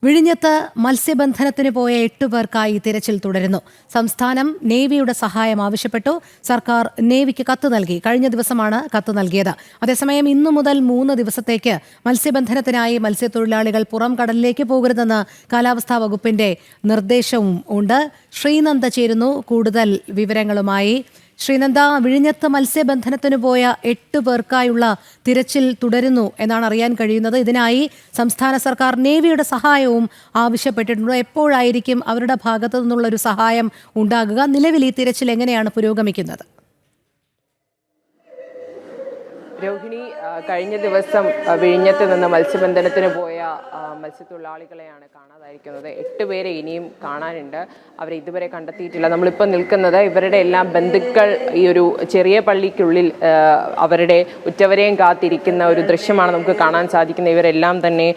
വിഴിഞ്ഞത്ത് മത്സ്യബന്ധനത്തിന് പോയ 8 പേർക്കായി തിരച്ചിൽ തുടരുന്നു. സംസ്ഥാനം നേവിയുടെ സഹായം ആവശ്യപ്പെട്ടു. സർക്കാർ നേവിക്ക് കത്ത് നൽകി. കഴിഞ്ഞ ദിവസമാണ് കത്ത് നൽകിയത്. അതേസമയം ഇന്നു മുതൽ 3 ദിവസത്തേക്ക് മത്സ്യബന്ധനത്തിനായി മത്സ്യത്തൊഴിലാളികൾ പുറം കടലിലേക്ക് പോകരുതെന്ന് കാലാവസ്ഥാ വകുപ്പിന്റെ നിർദ്ദേശവും ഉണ്ട്. ശ്രീനന്ദ ചേരുന്നു കൂടുതൽ വിവരങ്ങളുമായി. ശ്രീനന്ദ, വിഴിഞ്ഞത്ത് മത്സ്യബന്ധനത്തിന് പോയ 8 പേർക്കായുള്ള തിരച്ചിൽ തുടരുന്നു എന്നാണ് അറിയാൻ കഴിയുന്നത്. ഇതിനായി സംസ്ഥാന സർക്കാർ നേവിയുടെ സഹായവും ആവശ്യപ്പെട്ടിട്ടുണ്ട്. എപ്പോഴായിരിക്കും അവരുടെ ഭാഗത്തു നിന്നുള്ള ഒരു സഹായം ഉണ്ടാകുക? നിലവിൽ ഈ തിരച്ചിൽ എങ്ങനെയാണ് പുരോഗമിക്കുന്നത്? രോഹിണി, കഴിഞ്ഞ ദിവസം വിഴിഞ്ഞത്ത് നിന്ന് മത്സ്യബന്ധനത്തിന് പോയ മത്സ്യത്തൊഴിലാളികളെയാണ് കാണാതായിരിക്കുന്നത്. 8 പേരെ ഇനിയും കാണാനുണ്ട്. അവരെ ഇതുവരെ കണ്ടെത്തിയിട്ടില്ല. നമ്മളിപ്പോൾ നിൽക്കുന്നത് ഇവരുടെ എല്ലാം ബന്ധുക്കൾ ഈ ഒരു ചെറിയ പള്ളിക്കുള്ളിൽ അവരുടെ ഉറ്റവരെയും കാത്തിരിക്കുന്ന ഒരു ദൃശ്യമാണ് നമുക്ക് കാണാൻ സാധിക്കുന്നത്. ഇവരെല്ലാം തന്നെ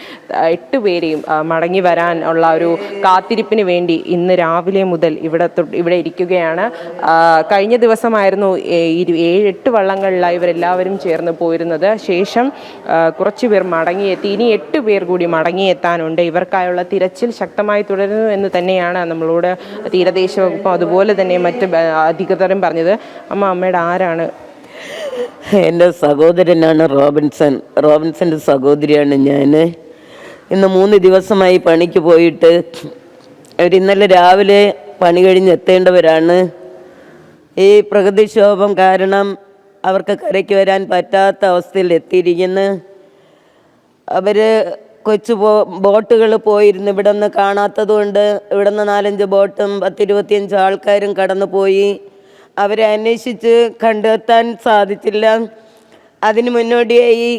8 പേരെയും മടങ്ങി വരാൻ ഉള്ള ഒരു കാത്തിരിപ്പിന് വേണ്ടി ഇന്ന് രാവിലെ മുതൽ ഇവിടെ ഇരിക്കുകയാണ്. കഴിഞ്ഞ ദിവസമായിരുന്നു 7-8 വള്ളങ്ങളിലായി ഇവരെല്ലാവരും ചേർന്ന് പോയിരുന്നത്. ശേഷം കുറച്ചു പേർ മടങ്ങിയെത്തി. ഇനി 8 പേർ കൂടി മടങ്ങിയെത്താനുണ്ട്. ഇവർക്കായുള്ള തിരച്ചിൽ ശക്തമായി തുടരുന്നു എന്ന് തന്നെയാണ് നമ്മളോട് തീരദേശ വകുപ്പ് അതുപോലെ തന്നെ മറ്റ് അധികൃതരും പറഞ്ഞത്. അമ്മയുടെ ആരാണ്? എൻ്റെ സഹോദരനാണ് റോബിൻസൻ്റെ സഹോദരിയാണ് ഞാൻ. ഇന്ന് 3 ദിവസമായി പണിക്ക് പോയിട്ട് ഇന്നലെ രാവിലെ പണി കഴിഞ്ഞ് എത്തേണ്ടവരാണ്. ഈ പ്രകൃതിക്ഷോഭം കാരണം അവർക്ക് കരയ്ക്ക് വരാൻ പറ്റാത്ത അവസ്ഥയിൽ എത്തിയിരിക്കുന്നു. അവർ ബോട്ടുകൾ പോയിരുന്നു. ഇവിടെ നിന്ന് കാണാത്തതുകൊണ്ട് ഇവിടെ നിന്ന് 4-5 ബോട്ടും 10-25 ആൾക്കാരും കടന്നു പോയി. അവരെ അന്വേഷിച്ച് കണ്ടെത്താൻ സാധിച്ചില്ല. അതിന് മുന്നോടിയായി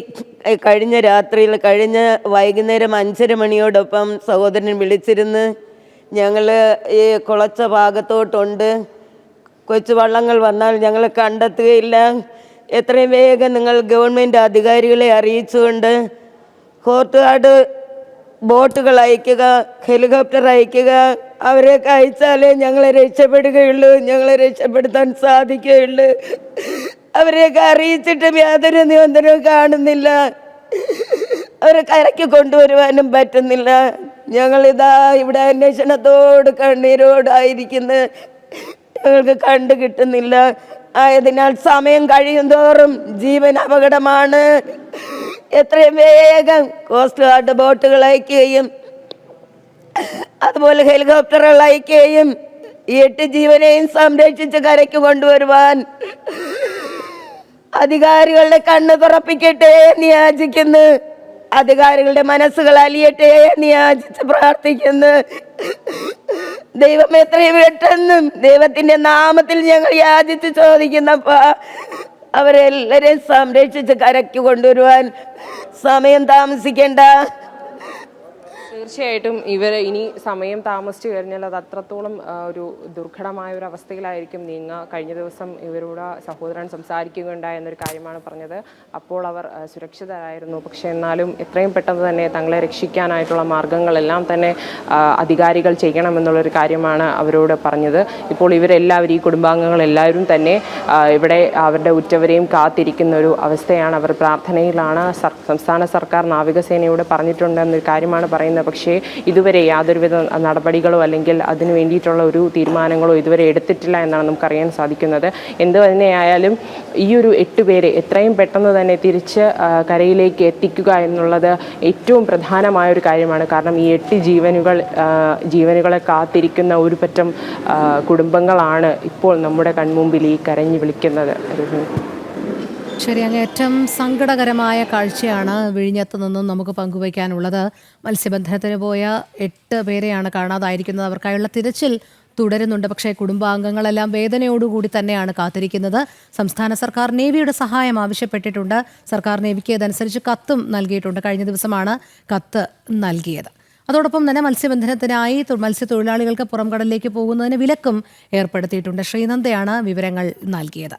കഴിഞ്ഞ വൈകുന്നേരം 5:30 മണിയോടൊപ്പം സഹോദരൻ വിളിച്ചിരുന്ന് ഞങ്ങൾ ഈ കുളച്ച ഭാഗത്തോട്ടുണ്ട്, കൊച്ചു വള്ളങ്ങൾ വന്നാൽ ഞങ്ങൾ കണ്ടെത്തുകയില്ല, എത്രയും വേഗം നിങ്ങൾ ഗവൺമെൻറ് അധികാരികളെ അറിയിച്ചുകൊണ്ട് കോസ്റ്റ് ഗാർഡ് ബോട്ടുകൾ അയക്കുക, ഹെലികോപ്റ്റർ അയക്കുക, അവരെയൊക്കെ അയച്ചാലേ ഞങ്ങളെ രക്ഷപ്പെടുകയുള്ളൂ, ഞങ്ങളെ രക്ഷപ്പെടുത്താൻ സാധിക്കുകയുള്ളൂ. അവരെയൊക്കെ അറിയിച്ചിട്ടും യാതൊരു നിബന്ധനവും കാണുന്നില്ല. അവരെ കരയ്ക്ക് കൊണ്ടുവരുവാനും പറ്റുന്നില്ല. ഞങ്ങളിതാ ഇവിടെ അന്വേഷണത്തോട് കണ്ണീരോടായിരിക്കുന്നു. ഞങ്ങൾക്ക് കണ്ടു കിട്ടുന്നില്ല. ആയതിനാൽ സമയം കഴിയും തോറും ജീവൻ അപകടമാണ്. എത്രയും വേഗം കോസ്റ്റ് ഗാർഡ് ബോട്ടുകൾ അയക്കുകയും അതുപോലെ ഹെലികോപ്റ്ററുകൾ അയക്കുകയും ഈ 8 ജീവനെയും സംരക്ഷിച്ച് കരയ്ക്ക് കൊണ്ടുവരുവാൻ അധികാരികളുടെ കണ്ണ് തുറപ്പിക്കട്ടെ എന്ന് യാചിക്കുന്നു. അധികാരികളുടെ മനസ്സുകൾ അലിയട്ടെ എന്ന് യാചിച്ച് പ്രാർത്ഥിക്കുന്നു. ദൈവം എത്രയും പെട്ടെന്നും ദൈവത്തിന്റെ നാമത്തിൽ ഞങ്ങൾ യാചിച്ച് ചോദിക്കുന്നപ്പ അവരെല്ലാരെയും സംരക്ഷിച്ച് കരയ്ക്ക് കൊണ്ടുവരുവാൻ സമയം താമസിക്കേണ്ട. തീർച്ചയായിട്ടും ഇവർ ഇനി സമയം താമസിച്ചു കഴിഞ്ഞാൽ അത് അത്രത്തോളം ഒരു ദുർഘടമായ ഒരു അവസ്ഥയിലായിരിക്കും നീങ്ങുക. കഴിഞ്ഞ ദിവസം ഇവരോട് സഹോദരൻ സംസാരിക്കുകയുണ്ടായ എന്നൊരു കാര്യമാണ് പറഞ്ഞത്. അപ്പോൾ അവർ സുരക്ഷിതരായിരുന്നു. പക്ഷെ എന്നാലും എത്രയും പെട്ടെന്ന് തന്നെ തങ്ങളെ രക്ഷിക്കാനായിട്ടുള്ള മാർഗങ്ങളെല്ലാം തന്നെ അധികാരികൾ ചെയ്യണമെന്നുള്ളൊരു കാര്യമാണ് അവരോട് പറഞ്ഞത്. ഇപ്പോൾ ഇവരെല്ലാവരും, ഈ കുടുംബാംഗങ്ങളെല്ലാവരും തന്നെ ഇവിടെ അവരുടെ ഉറ്റവരെയും കാത്തിരിക്കുന്ന ഒരു അവസ്ഥയാണ്. അവർ പ്രാർത്ഥനയിലാണ്. സംസ്ഥാന സർക്കാർ നാവികസേനയോട് പറഞ്ഞിട്ടുണ്ടെന്നൊരു കാര്യമാണ് പറയുന്നത്. പക്ഷേ ഇതുവരെ യാതൊരുവിധ നടപടികളോ അല്ലെങ്കിൽ അതിനു വേണ്ടിയിട്ടുള്ള ഒരു തീരുമാനങ്ങളോ ഇതുവരെ എടുത്തിട്ടില്ല എന്നാണ് നമുക്കറിയാൻ സാധിക്കുന്നത്. എന്ത് തന്നെയായാലും ഈ ഒരു 8 പേരെ എത്രയും പെട്ടെന്ന് തന്നെ തിരിച്ച് കരയിലേക്ക് എത്തിക്കുക എന്നുള്ളത് ഏറ്റവും പ്രധാനമായ ഒരു കാര്യമാണ്. കാരണം ഈ 8 ജീവനുകളെ കാത്തിരിക്കുന്ന ഒരു പറ്റം കുടുംബങ്ങളാണ് ഇപ്പോൾ നമ്മുടെ കൺമുമ്പിൽ ഈ കരഞ്ഞു വിളിക്കുന്നത്. ശരി, അങ്ങേയറ്റം സങ്കടകരമായ കാഴ്ചയാണ് വിഴിഞ്ഞത്ത് നിന്നും നമുക്ക് പങ്കുവയ്ക്കാനുള്ളത്. മത്സ്യബന്ധനത്തിന് പോയ 8 പേരെയാണ് കാണാതായിരിക്കുന്നത്. അവർക്കായുള്ള തിരച്ചിൽ തുടരുന്നുണ്ട്. പക്ഷേ കുടുംബാംഗങ്ങളെല്ലാം വേദനയോടുകൂടി തന്നെയാണ് കാത്തിരിക്കുന്നത്. സംസ്ഥാന സർക്കാർ നേവിയുടെ സഹായം ആവശ്യപ്പെട്ടിട്ടുണ്ട്. സർക്കാർ നേവിക്ക് ഇതനുസരിച്ച് കത്തും നൽകിയിട്ടുണ്ട്. കഴിഞ്ഞ ദിവസമാണ് കത്ത് നൽകിയത്. അതോടൊപ്പം തന്നെ മത്സ്യബന്ധനത്തിനായി മത്സ്യത്തൊഴിലാളികൾക്ക് പുറം കടലിലേക്ക് പോകുന്നതിന് വിലക്കും ഏർപ്പെടുത്തിയിട്ടുണ്ട്. ശ്രീനന്ദയാണ് വിവരങ്ങൾ നൽകിയത്.